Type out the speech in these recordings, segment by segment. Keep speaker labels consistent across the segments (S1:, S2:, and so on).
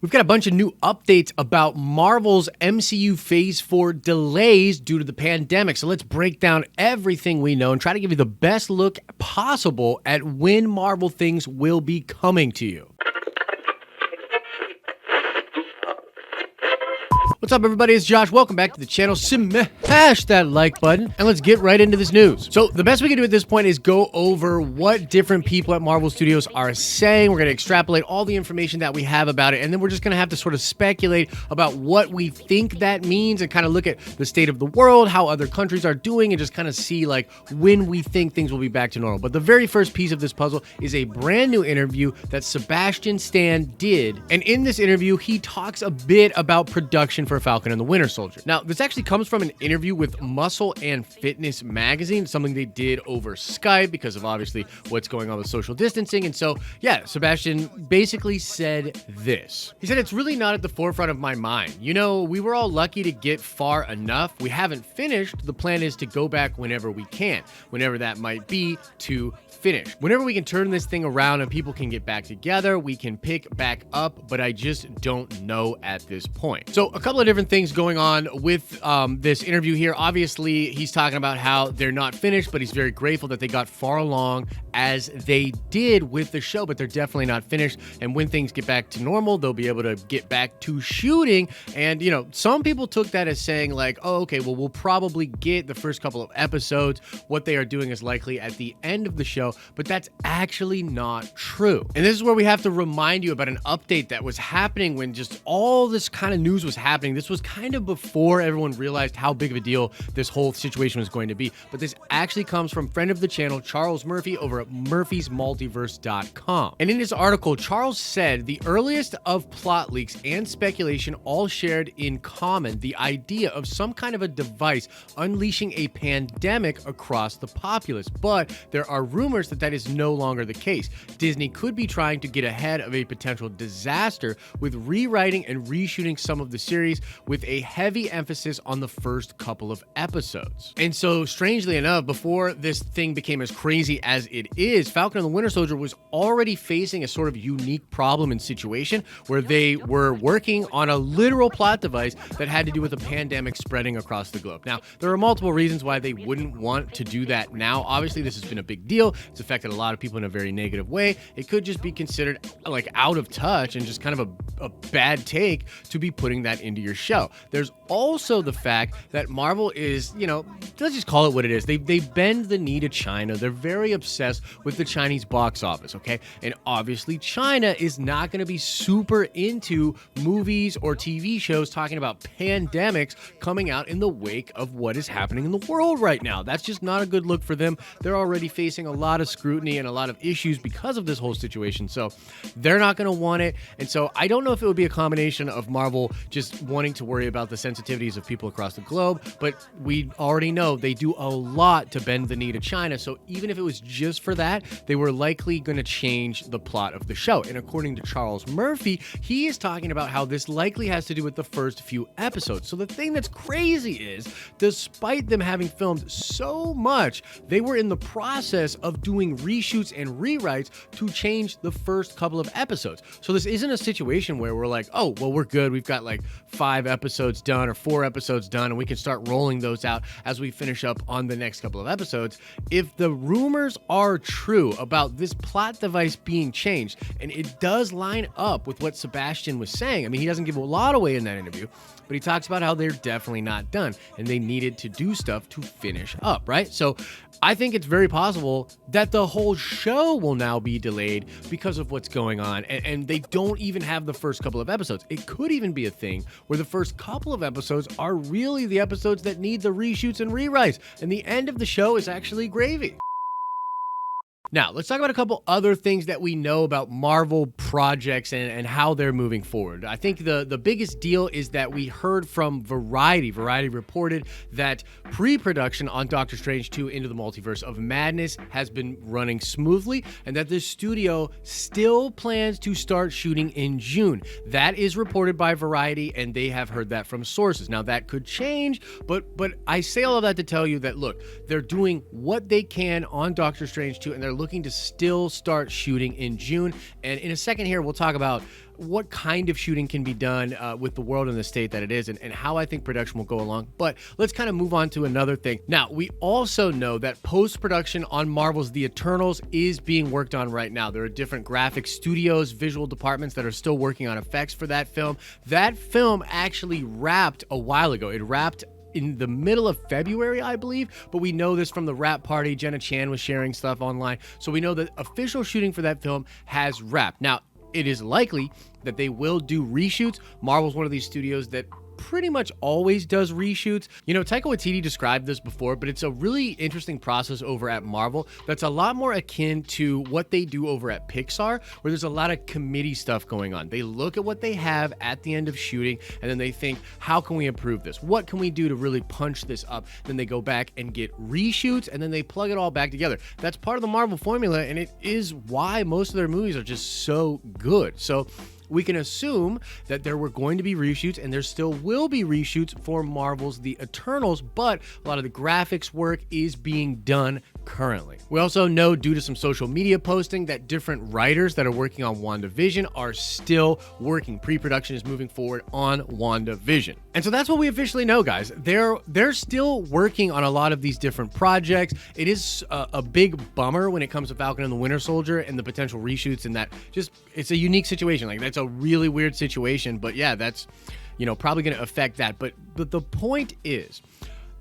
S1: We've got a bunch of new updates about Marvel's MCU Phase 4 delays due to the pandemic. So let's break down everything we know and try to give you the best look possible at when Marvel things will be coming to you. What's up, everybody? It's Josh. Welcome back to the channel. Smash that like button and let's get right into this news. So the best we can do at this point is go over what different people at Marvel Studios are saying. We're going to extrapolate all the information that we have about it, and then we're just going to have to sort of speculate about what we think that means and kind of look at the state of the world, how other countries are doing, and just kind of see like when we think things will be back to normal. But the very first piece of this puzzle is a brand new interview that Sebastian Stan did. And in this interview, he talks a bit about production for Falcon and the Winter Soldier. Now, this actually comes from an interview with Muscle and Fitness magazine, something they did over Skype because of obviously what's going on with social distancing. And so, yeah, Sebastian basically said this. He said, "It's really not at the forefront of my mind. You know, we were all lucky to get far enough. We haven't finished. The plan is to go back whenever we can, whenever that might be, to finish. Whenever we can turn this thing around and people can get back together, we can pick back up, but I just don't know at this point." So a couple of different things going on with this interview here. Obviously, he's talking about how they're not finished, but he's very grateful that they got far along as they did with the show, but they're definitely not finished. And when things get back to normal, they'll be able to get back to shooting. And, you know, some people took that as saying like, oh, okay, well, we'll probably get the first couple of episodes. What they are doing is likely at the end of the show, but that's actually not true. And this is where we have to remind you about an update that was happening when just all this kind of news was happening. This was kind of before everyone realized how big of a deal this whole situation was going to be. But this actually comes from friend of the channel, Charles Murphy, over at murphysmultiverse.com. And in his article, Charles said the earliest of plot leaks and speculation all shared in common the idea of some kind of a device unleashing a pandemic across the populace. But there are rumors that that is no longer the case. Disney could be trying to get ahead of a potential disaster with rewriting and reshooting some of the series with a heavy emphasis on the first couple of episodes. And so, strangely enough, before this thing became as crazy as it is, Falcon and the Winter Soldier was already facing a sort of unique problem and situation where they were working on a literal plot device that had to do with a pandemic spreading across the globe. Now, there are multiple reasons why they wouldn't want to do that now. Obviously, this has been a big deal. It's affected a lot of people in a very negative way. It could just be considered like out of touch and just kind of a bad take to be putting that into your show. There's also the fact that Marvel is, you know, let's just call it what it is. They bend the knee to China. They're very obsessed with the Chinese box office, okay? And obviously China is not going to be super into movies or TV shows talking about pandemics coming out in the wake of what is happening in the world right now. That's just not a good look for them. They're already facing a lot of scrutiny and a lot of issues because of this whole situation. So they're not going to want it. And so I don't know if it would be a combination of Marvel just wanting to worry about the sensitivities of people across the globe, but we already know they do a lot to bend the knee to China. So even if it was just for that, they were likely going to change the plot of the show. And according to Charles Murphy, he is talking about how this likely has to do with the first few episodes. So the thing that's crazy is, despite them having filmed so much, they were in the process of doing reshoots and rewrites to change the first couple of episodes. So this isn't a situation where we're like, oh, well, we're good. We've got like 5 episodes done or 4 episodes done, and we can start rolling those out as we finish up on the next couple of episodes. If the rumors are true about this plot device being changed, and it does line up with what Sebastian was saying, I mean, he doesn't give a lot away in that interview, but he talks about how they're definitely not done and they needed to do stuff to finish up, right? So I think it's very possible that the whole show will now be delayed because of what's going on, and they don't even have the first couple of episodes. It could even be a thing where the first couple of episodes are really the episodes that need the reshoots and rewrites, and the end of the show is actually gravy. Now, let's talk about a couple other things that we know about Marvel projects and how they're moving forward. I think the biggest deal is that we heard from Variety. Variety reported that pre-production on Doctor Strange 2 Into the Multiverse of Madness has been running smoothly and that the studio still plans to start shooting in June. That is reported by Variety, and they have heard that from sources. Now, that could change, but I say all of that to tell you that, look, they're doing what they can on Doctor Strange 2, and they're looking to still start shooting in June. And in a second here, we'll talk about what kind of shooting can be done with the world in the state that it is, and how I think production will go along. But let's kind of move on to another thing. Now, we also know that post-production on Marvel's The Eternals is being worked on right now. There are different graphic studios, visual departments that are still working on effects for that film. That film actually wrapped a while ago. It wrapped in the middle of February, I believe, but we know this from the wrap party. Jenna Chan was sharing stuff online, so we know that official shooting for that film has wrapped. Now, it is likely that they will do reshoots. Marvel's one of these studios that pretty much always does reshoots. You know, Taika Waititi described this before, but it's a really interesting process over at Marvel that's a lot more akin to what they do over at Pixar, where there's a lot of committee stuff going on. They look at what they have at the end of shooting, and then they think, how can we improve this? What can we do to really punch this up? Then they go back and get reshoots, and then they plug it all back together. That's part of the Marvel formula, and it is why most of their movies are just so good. So we can assume that there were going to be reshoots, and there still will be reshoots for Marvel's The Eternals, but a lot of the graphics work is being done currently. We also know, due to some social media posting, that different writers that are working on WandaVision are still working. Pre-production is moving forward on WandaVision. And so that's what we officially know, guys. They're still working on a lot of these different projects. It is a big bummer when it comes to Falcon and the Winter Soldier and the potential reshoots, and that just, it's a unique situation. Like, that's a really weird situation, but yeah, that's, you know, probably going to affect that. But the point is,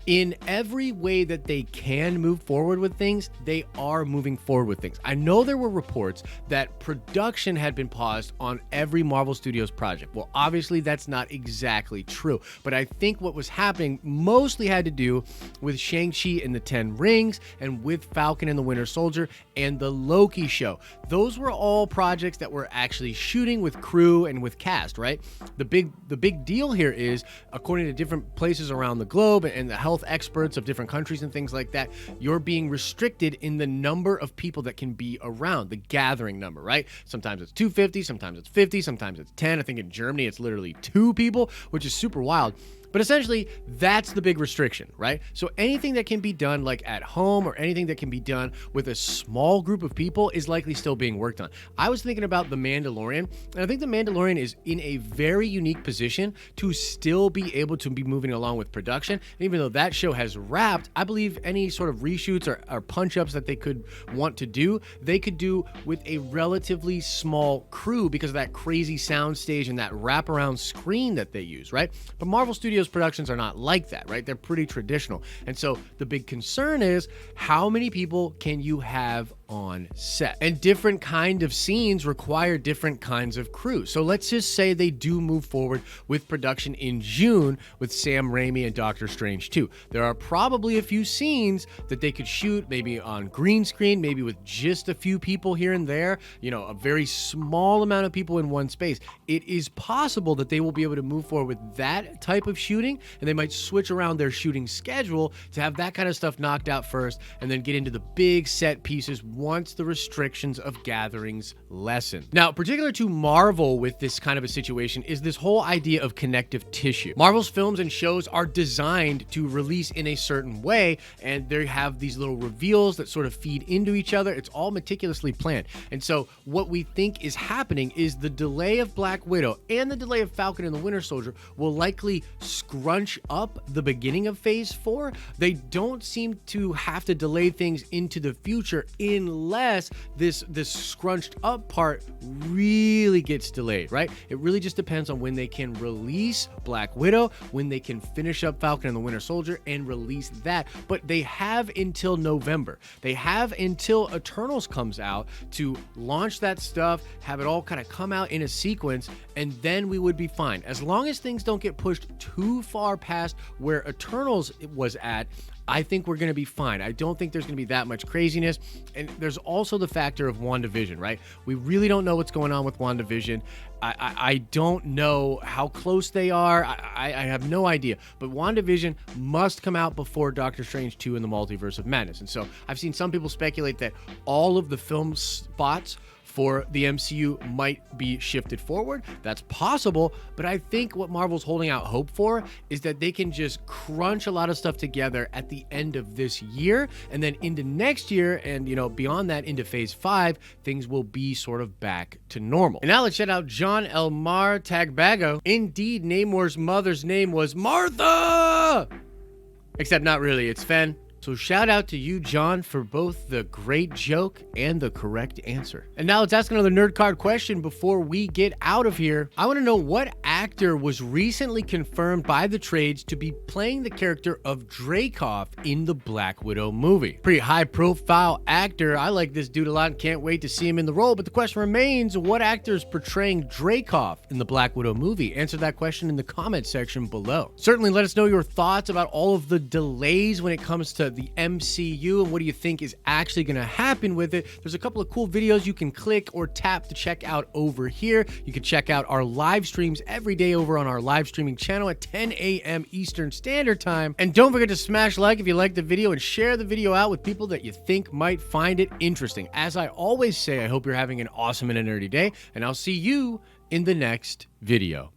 S1: in every way that they can move forward with things, they are moving forward with things. I know there were reports that production had been paused on every Marvel Studios project. Well, obviously that's not exactly true, but I think what was happening mostly had to do with Shang-Chi and the 10 Rings, and with Falcon and the Winter Soldier, and the Loki show. Those were all projects that were actually shooting with crew and with cast, right? The big deal here is, according to different places around the globe and the health experts of different countries and things like that, you're being restricted in the number of people that can be around, the gathering number, right? Sometimes it's 250, sometimes it's 50, sometimes it's 10. I think in Germany it's literally 2 people, which is super wild. But essentially, that's the big restriction, right? So anything that can be done like at home, or anything that can be done with a small group of people, is likely still being worked on. I was thinking about The Mandalorian, and I think The Mandalorian is in a very unique position to still be able to be moving along with production. And even though that show has wrapped, I believe any sort of reshoots or punch-ups that they could want to do, they could do with a relatively small crew because of that crazy sound stage and that wraparound screen that they use, right? But Marvel Studios productions are not like that, right? They're pretty traditional. And so the big concern is, how many people can you have on set? And different kind of scenes require different kinds of crew. So let's just say they do move forward with production in June with Sam Raimi and Doctor Strange 2. There are probably a few scenes that they could shoot maybe on green screen, maybe with just a few people here and there, you know, a very small amount of people in one space. It is possible that they will be able to move forward with that type of shooting, and they might switch around their shooting schedule to have that kind of stuff knocked out first, and then get into the big set pieces once the restrictions of gatherings lessen. Now, particular to Marvel with this kind of a situation is this whole idea of connective tissue. Marvel's films and shows are designed to release in a certain way, and they have these little reveals that sort of feed into each other. It's all meticulously planned. And so what we think is happening is the delay of Black Widow and the delay of Falcon and the Winter Soldier will likely scrunch up the beginning of Phase 4. They don't seem to have to delay things into the future unless this scrunched up part really gets delayed, right? It really just depends on when they can release Black Widow, when they can finish up Falcon and the Winter Soldier and release that. But they have until November. They have until Eternals comes out to launch that stuff, have it all kind of come out in a sequence, and then we would be fine. As long as things don't get pushed too far past where Eternals was at, I think we're going to be fine. I don't think there's going to be that much craziness. And there's also the factor of WandaVision, right? We really don't know what's going on with WandaVision. I don't know how close they are. I have no idea. But WandaVision must come out before Doctor Strange 2 in the Multiverse of Madness. And so I've seen some people speculate that all of the film spots for the MCU might be shifted forward. That's possible, but I think what Marvel's holding out hope for is that they can just crunch a lot of stuff together at the end of this year, and then into next year, and beyond that into Phase 5, things will be sort of back to normal. And now let's shout out John Elmar Tagbago. Indeed, Namor's mother's name was Martha! Except not really, it's Fen. So shout out to you, John, for both the great joke and the correct answer. And now let's ask another nerd card question before we get out of here. I want to know what actor was recently confirmed by the trades to be playing the character of Dreykov in the Black Widow movie. Pretty high profile actor. I like this dude a lot and can't wait to see him in the role, but the question remains, what actor is portraying Dreykov in the Black Widow movie? Answer that question in the comment section below. Certainly let us know your thoughts about all of the delays when it comes to the MCU and what do you think is actually going to happen with it. There's a couple of cool videos you can click or tap to check out over here. You can check out our live streams every day over on our live streaming channel at 10 a.m. Eastern Standard Time. And don't forget to smash like if you liked the video and share the video out with people that you think might find it interesting. As I always say, I hope you're having an awesome and a nerdy day, and I'll see you in the next video.